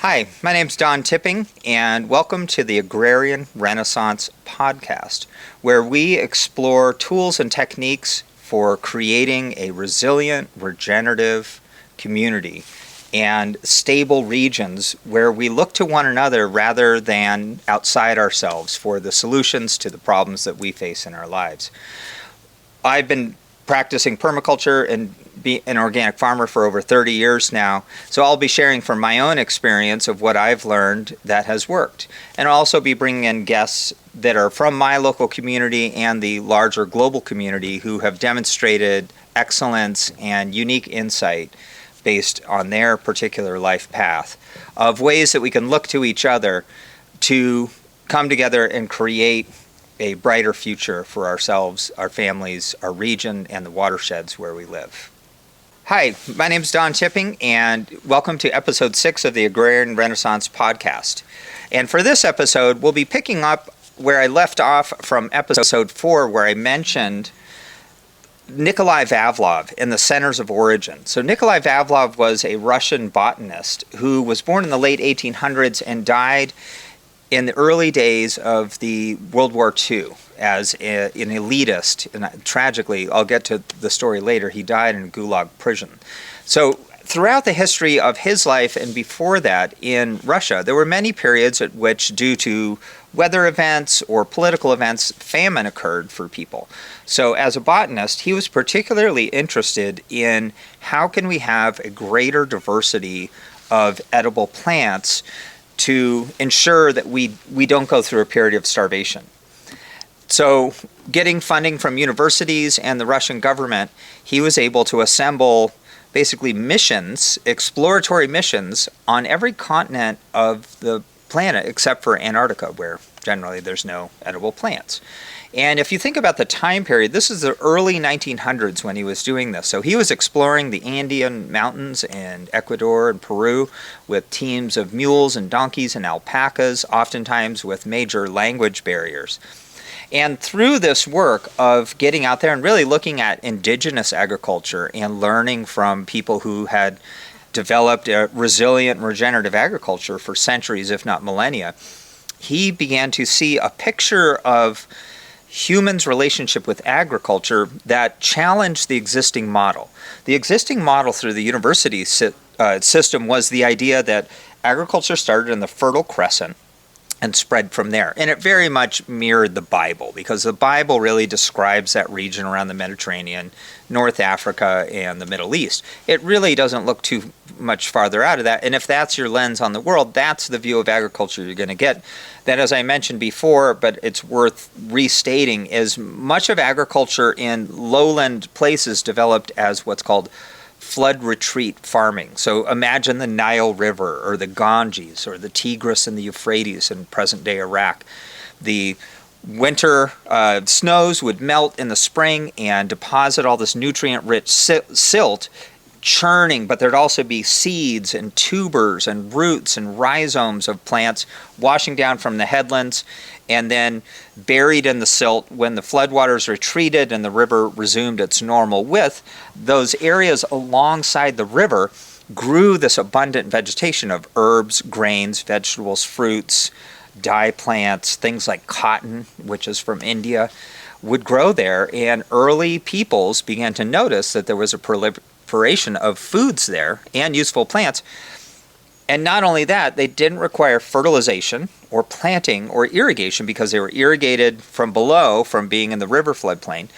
Hi, my name's Don Tipping, and welcome to the Agrarian Renaissance podcast, where we explore tools and techniques for creating a resilient, regenerative community and stable regions where we look to one another rather than outside ourselves for the solutions to the problems that we face in our lives. I've been practicing permaculture and be an organic farmer for over 30 years now, so I'll be sharing from my own experience of what I've learned that has worked. And I'll also be bringing in guests that are from my local community and the larger global community who have demonstrated excellence and unique insight based on their particular life path of ways that we can look to each other to come together and create a brighter future for ourselves, our families, our region, and the watersheds where we live. Hi, my name is Don Tipping, and welcome to episode 6 of the Agrarian Renaissance podcast. And for this episode, we'll be picking up where I left off from episode 4, where I mentioned Nikolai Vavilov and the centers of origin. So Nikolai Vavilov was a Russian botanist who was born in the late 1800s and died in the early days of the World War II as an elitist. And tragically, I'll get to the story later, he died in a Gulag prison. So throughout the history of his life and before that in Russia, there were many periods at which, due to weather events or political events, famine occurred for people. So as a botanist, he was particularly interested in how can we have a greater diversity of edible plants to ensure that we don't go through a period of starvation. So getting funding from universities and the Russian government, he was able to assemble basically missions, exploratory missions, on every continent of the planet except for Antarctica, where generally there's no edible plants. And if you think about the time period, this is the early 1900s when he was doing this. So he was exploring the Andean mountains in Ecuador and Peru with teams of mules and donkeys and alpacas, oftentimes with major language barriers. And through this work of getting out there and really looking at indigenous agriculture and learning from people who had developed a resilient regenerative agriculture for centuries, if not millennia, he began to see a picture of humans' relationship with agriculture that challenged the existing model. The existing model through the university system was the idea that agriculture started in the Fertile Crescent and spread from there. And it very much mirrored the Bible, because the Bible really describes that region around the Mediterranean, North Africa, and the Middle East. It really doesn't look too much farther out of that. And if that's your lens on the world, that's the view of agriculture you're going to get. That, as I mentioned before, but it's worth restating, is much of agriculture in lowland places developed as what's called flood retreat farming. So imagine the Nile River or the Ganges or the Tigris and the Euphrates in present-day Iraq. The winter snows would melt in the spring and deposit all this nutrient-rich silt, churning, but there'd also be seeds and tubers and roots and rhizomes of plants washing down from the headlands and then buried in the silt. When the floodwaters retreated and the river resumed its normal width, those areas alongside the river grew this abundant vegetation of herbs, grains, vegetables, fruits, dye plants, things like cotton, which is from India, would grow there. And early peoples began to notice that there was a proliferation of foods there and useful plants. And not only that, they didn't require fertilization or planting or irrigation because they were irrigated from below from being in the river floodplain.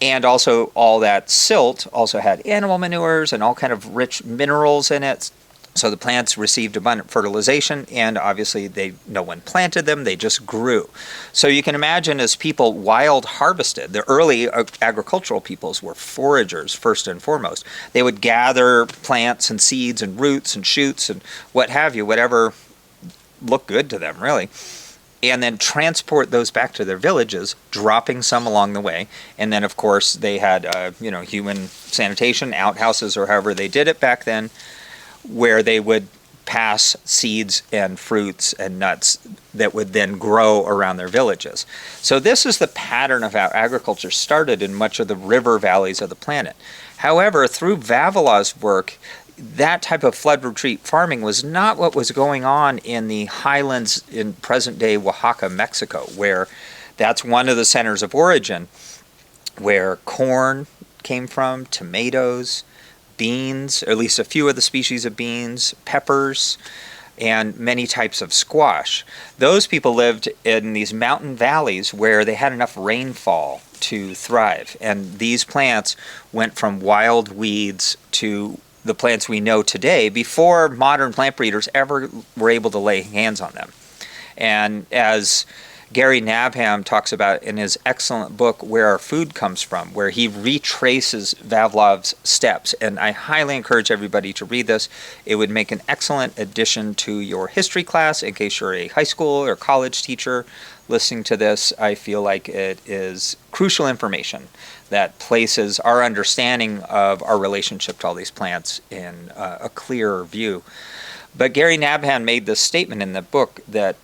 And also all that silt also had animal manures and all kind of rich minerals in it. So the plants received abundant fertilization, and obviously no one planted them, they just grew. So you can imagine, as people wild harvested, the early agricultural peoples were foragers first and foremost. They would gather plants and seeds and roots and shoots and what have you, whatever looked good to them, really, and then transport those back to their villages, dropping some along the way. And then, of course, they had human sanitation, outhouses, or however they did it back then, where they would pass seeds and fruits and nuts that would then grow around their villages. So this is the pattern of how agriculture started in much of the river valleys of the planet. However, through Vavilov's work, that type of flood retreat farming was not what was going on in the highlands in present-day Oaxaca, Mexico, where that's one of the centers of origin, where corn came from, tomatoes, beans, or at least a few of the species of beans, peppers, and many types of squash. Those people lived in these mountain valleys where they had enough rainfall to thrive. And these plants went from wild weeds to the plants we know today before modern plant breeders ever were able to lay hands on them. And as Gary Nabham talks about in his excellent book, Where Our Food Comes From, where he retraces Vavilov's steps. And I highly encourage everybody to read this. It would make an excellent addition to your history class in case you're a high school or college teacher listening to this. I feel like it is crucial information that places our understanding of our relationship to all these plants in a clearer view. But Gary Nabham made this statement in the book that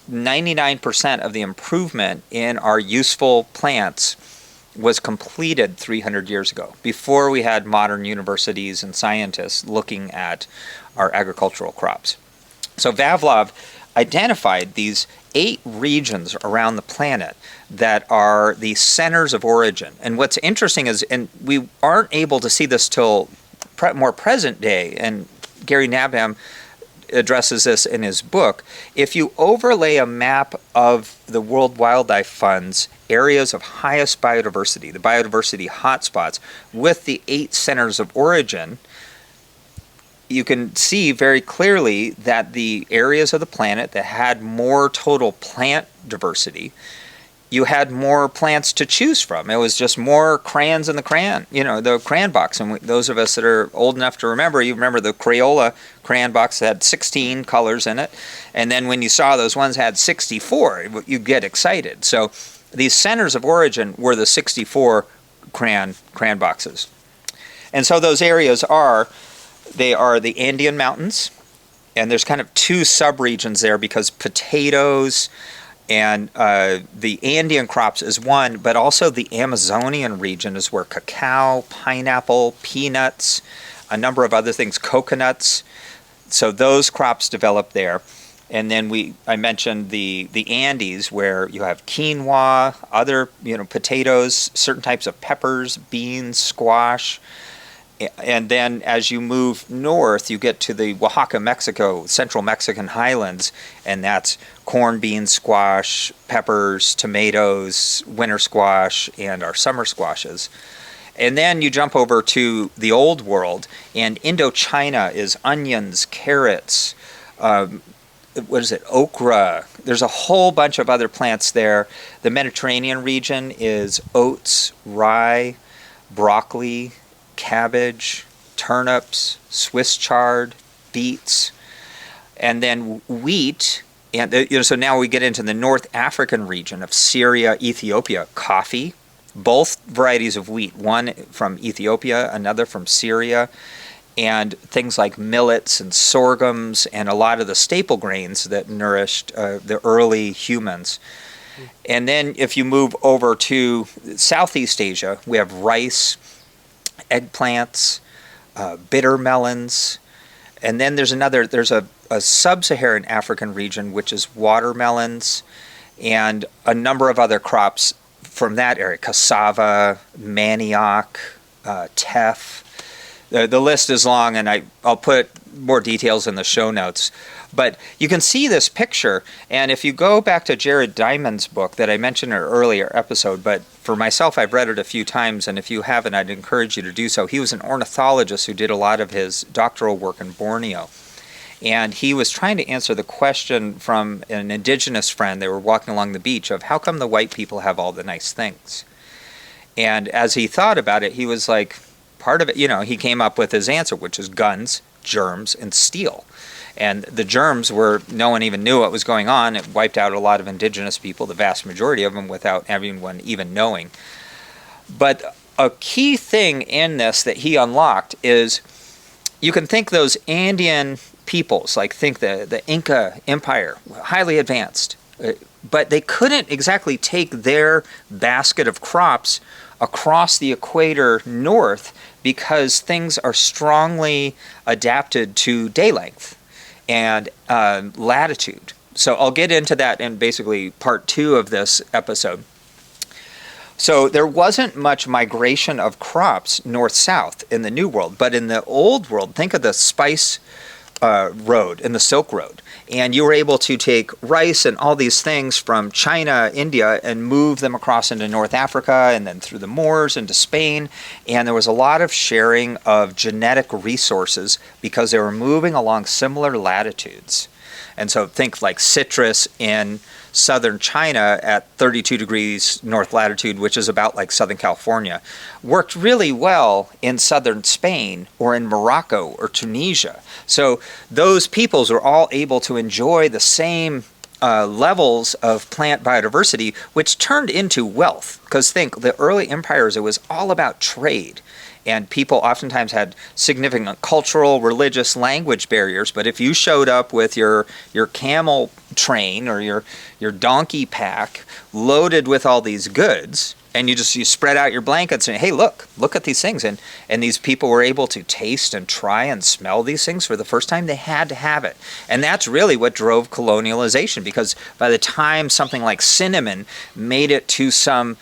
99% of the improvement in our useful plants was completed 300 years ago, before we had modern universities and scientists looking at our agricultural crops. So Vavilov identified these 8 regions around the planet that are the centers of origin. And what's interesting is, and we aren't able to see this till more present day, and Gary Nabham addresses this in his book. If you overlay a map of the World Wildlife Fund's areas of highest biodiversity, the biodiversity hotspots, with the 8 centers of origin, you can see very clearly that the areas of the planet that had more total plant diversity, you had more plants to choose from. It was just more crayons in the crayon, the crayon box. And those of us that are old enough to remember, you remember the Crayola crayon box that had 16 colors in it. And then when you saw those ones had 64, you get excited. So these centers of origin were the 64 crayon boxes. And so those areas are the Andean Mountains, and there's kind of 2 subregions there because potatoes and the Andean crops is one, but also the Amazonian region is where cacao, pineapple, peanuts, a number of other things, coconuts. So those crops develop there. And then I mentioned the Andes, where you have quinoa, other potatoes, certain types of peppers, beans, squash. And then as you move north, you get to the Oaxaca, Mexico, central Mexican highlands, and that's corn, beans, squash, peppers, tomatoes, winter squash, and our summer squashes. And then you jump over to the old world, and Indochina is onions, carrots, okra. There's a whole bunch of other plants there. The Mediterranean region is oats, rye, broccoli, cabbage, turnips, Swiss chard, beets, and then wheat. And so now we get into the North African region of Syria, Ethiopia, coffee, both varieties of wheat, one from Ethiopia, another from Syria, and things like millets and sorghums and a lot of the staple grains that nourished the early humans. And then if you move over to Southeast Asia, we have rice, eggplants, bitter melons, and then there's a sub-Saharan African region which is watermelons and a number of other crops from that area, cassava, manioc, teff. The list is long, and I'll put more details in the show notes. But you can see this picture, and if you go back to Jared Diamond's book that I mentioned in an earlier episode, but for myself, I've read it a few times, and if you haven't, I'd encourage you to do so. He was an ornithologist who did a lot of his doctoral work in Borneo, and he was trying to answer the question from an indigenous friend. They were walking along the beach of how come the white people have all the nice things? And as he thought about it, he was like, part of it, he came up with his answer, which is guns, germs, and steel. And the germs were, no one even knew what was going on. It wiped out a lot of indigenous people, the vast majority of them, without everyone even knowing. But a key thing in this that he unlocked is you can think those Andean peoples, like think the Inca Empire, highly advanced, but they couldn't exactly take their basket of crops across the equator north because things are strongly adapted to day length and latitude. So I'll get into that in basically part 2 of this episode. So there wasn't much migration of crops north-south in the New World, but in the Old World, think of the spice road and the Silk Road. And you were able to take rice and all these things from China, India, and move them across into North Africa and then through the Moors into Spain. And there was a lot of sharing of genetic resources because they were moving along similar latitudes. And so think like citrus in southern China at 32 degrees north latitude, which is about like Southern California, worked really well in southern Spain or in Morocco or Tunisia. So those peoples were all able to enjoy the same levels of plant biodiversity, which turned into wealth. Because think, the early empires, it was all about trade. And people oftentimes had significant cultural, religious, language barriers. But if you showed up with your camel train or your donkey pack loaded with all these goods, and you spread out your blankets and, hey, look at these things. And these people were able to taste and try and smell these things for the first time. They had to have it. And that's really what drove colonialization, because by the time something like cinnamon made it to some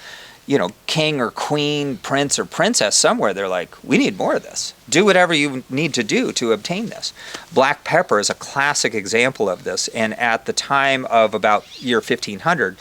king or queen, prince or princess somewhere, they're like, we need more of this. Do whatever you need to do to obtain this. Black pepper is a classic example of this. And at the time of about year 1500,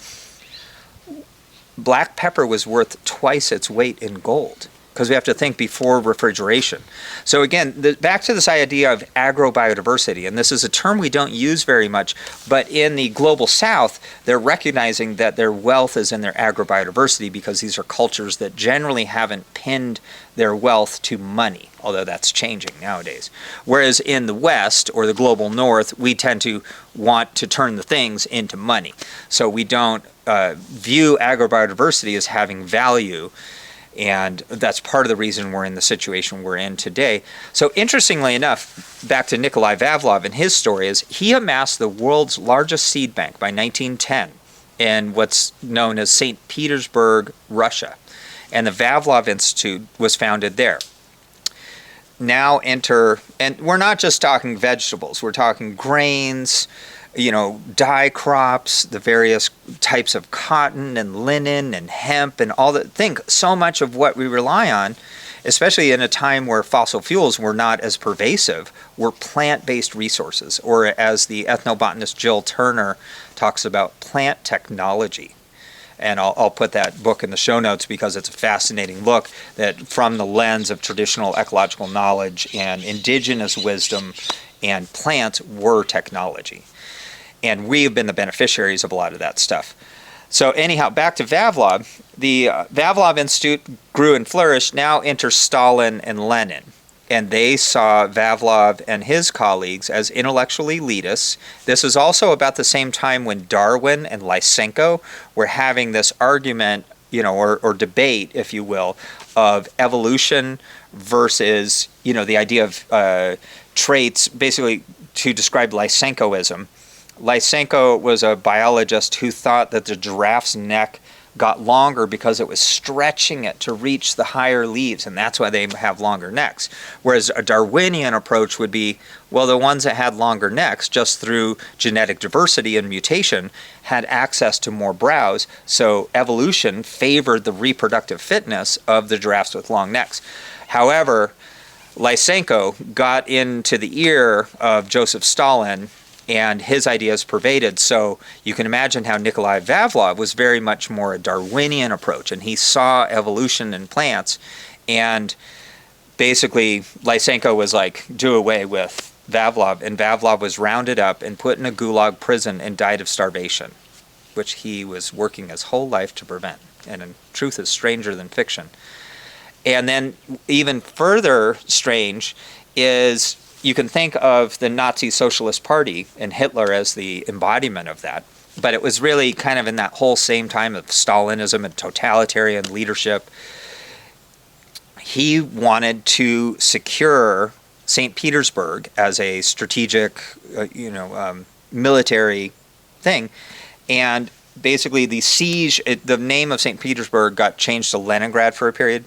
black pepper was worth twice its weight in gold. Because we have to think before refrigeration. So again, back to this idea of agrobiodiversity, and this is a term we don't use very much, but in the global south, they're recognizing that their wealth is in their agrobiodiversity because these are cultures that generally haven't pinned their wealth to money, although that's changing nowadays. Whereas in the west, or the global north, we tend to want to turn the things into money. So we don't view agrobiodiversity as having value. And that's part of the reason we're in the situation we're in today. So interestingly enough, back to Nikolai Vavilov and his story, is he amassed the world's largest seed bank by 1910 in what's known as St. Petersburg, Russia. And the Vavilov Institute was founded there. Now enter, and we're not just talking vegetables, we're talking grains, dye crops, the various types of cotton and linen and hemp and all that. Think so much of what we rely on, especially in a time where fossil fuels were not as pervasive, were plant-based resources, or as the ethnobotanist Jill Turner talks about, plant technology. And I'll put that book in the show notes because it's a fascinating look that from the lens of traditional ecological knowledge and indigenous wisdom, and plants were technology. And we have been the beneficiaries of a lot of that stuff. So anyhow, back to Vavilov. The Vavilov Institute grew and flourished. Now enter Stalin and Lenin. And they saw Vavilov and his colleagues as intellectual elitists. This is also about the same time when Darwin and Lysenko were having this argument, or debate, if you will, of evolution versus, the idea of traits, basically to describe Lysenkoism. Lysenko was a biologist who thought that the giraffe's neck got longer because it was stretching it to reach the higher leaves, and that's why they have longer necks. Whereas a Darwinian approach would be, well, the ones that had longer necks, just through genetic diversity and mutation, had access to more browse, so evolution favored the reproductive fitness of the giraffes with long necks. However, Lysenko got into the ear of Joseph Stalin, and his ideas pervaded. So you can imagine how Nikolai Vavilov was very much more a Darwinian approach, and he saw evolution in plants, and basically Lysenko was like, do away with Vavilov, and Vavilov was rounded up and put in a gulag prison and died of starvation, which he was working his whole life to prevent. And in truth is stranger than fiction. And then even further strange is, you can think of the Nazi Socialist Party and Hitler as the embodiment of that, but it was really kind of in that whole same time of Stalinism and totalitarian leadership. He wanted to secure St. Petersburg as a strategic, military thing, and basically the siege, the name of St. Petersburg got changed to Leningrad for a period.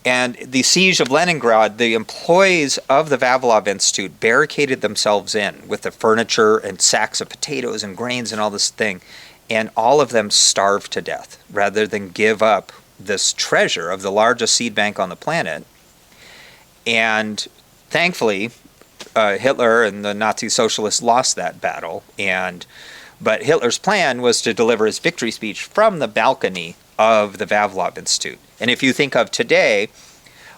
And the siege of Leningrad, the employees of the Vavilov Institute barricaded themselves in with the furniture and sacks of potatoes and grains and all this thing. And all of them starved to death rather than give up this treasure of the largest seed bank on the planet. And thankfully, Hitler and the Nazi socialists lost that battle. But Hitler's plan was to deliver his victory speech from the balcony of the Vavilov Institute. And if you think of today,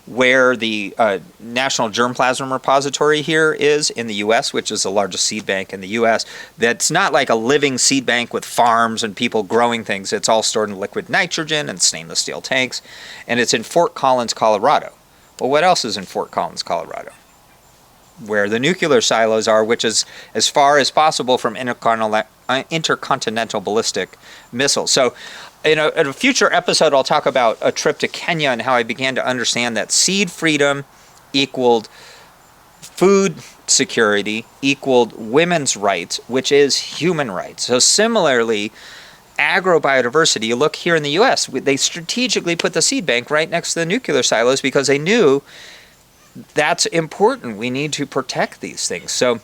where the National Germplasm Repository here is in the U.S., which is the largest seed bank in the U.S., that's not like a living seed bank with farms and people growing things. It's all stored in liquid nitrogen and stainless steel tanks. And it's in Fort Collins, Colorado. Well, what else is in Fort Collins, Colorado? Where the nuclear silos are, which is as far as possible from intercontinental ballistic missiles. So in a future episode, I'll talk about a trip to Kenya and how I began to understand that seed freedom equaled food security, equaled women's rights, which is human rights. So similarly, agrobiodiversity, you look here in the U.S., they strategically put the seed bank right next to the nuclear silos because they knew that's important. We need to protect these things. So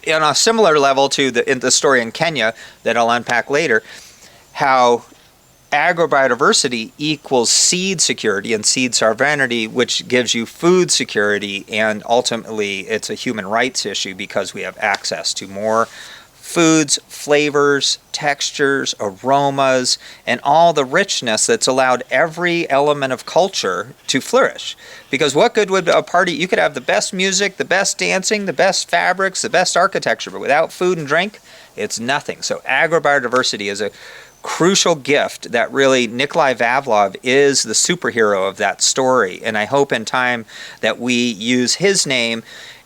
on a similar level to the story in Kenya that I'll unpack later, how agrobiodiversity equals seed security and seed sovereignty, which gives you food security, and ultimately it's a human rights issue because we have access to more foods, flavors, textures, aromas, and all the richness that's allowed every element of culture to flourish. Because what good would a party, you could have the best music, the best dancing, the best fabrics, the best architecture, but without food and drink, it's nothing. So agrobiodiversity is a crucial gift that really Nikolai Vavilov is the superhero of that story. And I hope in time that we use his name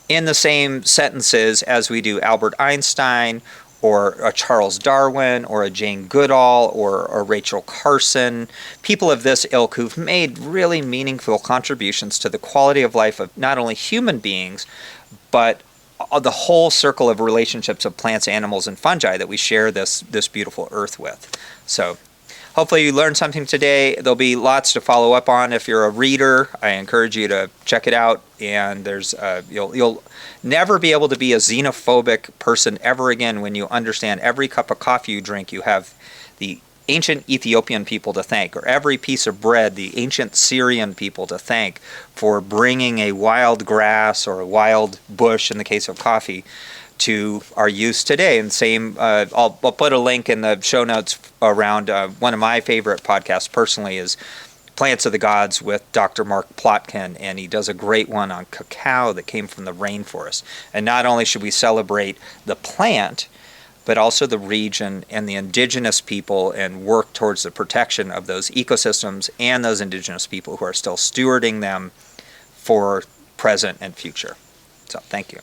in the same sentences as we do Albert Einstein or a Charles Darwin or a Jane Goodall or a Rachel Carson, people of this ilk who've made really meaningful contributions to the quality of life of not only human beings, but the whole circle of relationships of plants, animals, and fungi that we share this beautiful earth with. So hopefully you learned something today. There'll be lots to follow up on. If you're a reader, I encourage you to check it out. And there's you'll never be able to be a xenophobic person ever again when you understand every cup of coffee you drink, you have the ancient Ethiopian people to thank, or every piece of bread, the ancient Syrian people to thank for bringing a wild grass or a wild bush, in the case of coffee, to our use today. And same, I'll put a link in the show notes around one of my favorite podcasts personally is Plants of the Gods with Dr. Mark Plotkin, and he does a great one on cacao that came from the rainforest. And not only should we celebrate the plant, but also the region and the indigenous people and work towards the protection of those ecosystems and those indigenous people who are still stewarding them for present and future. So thank you.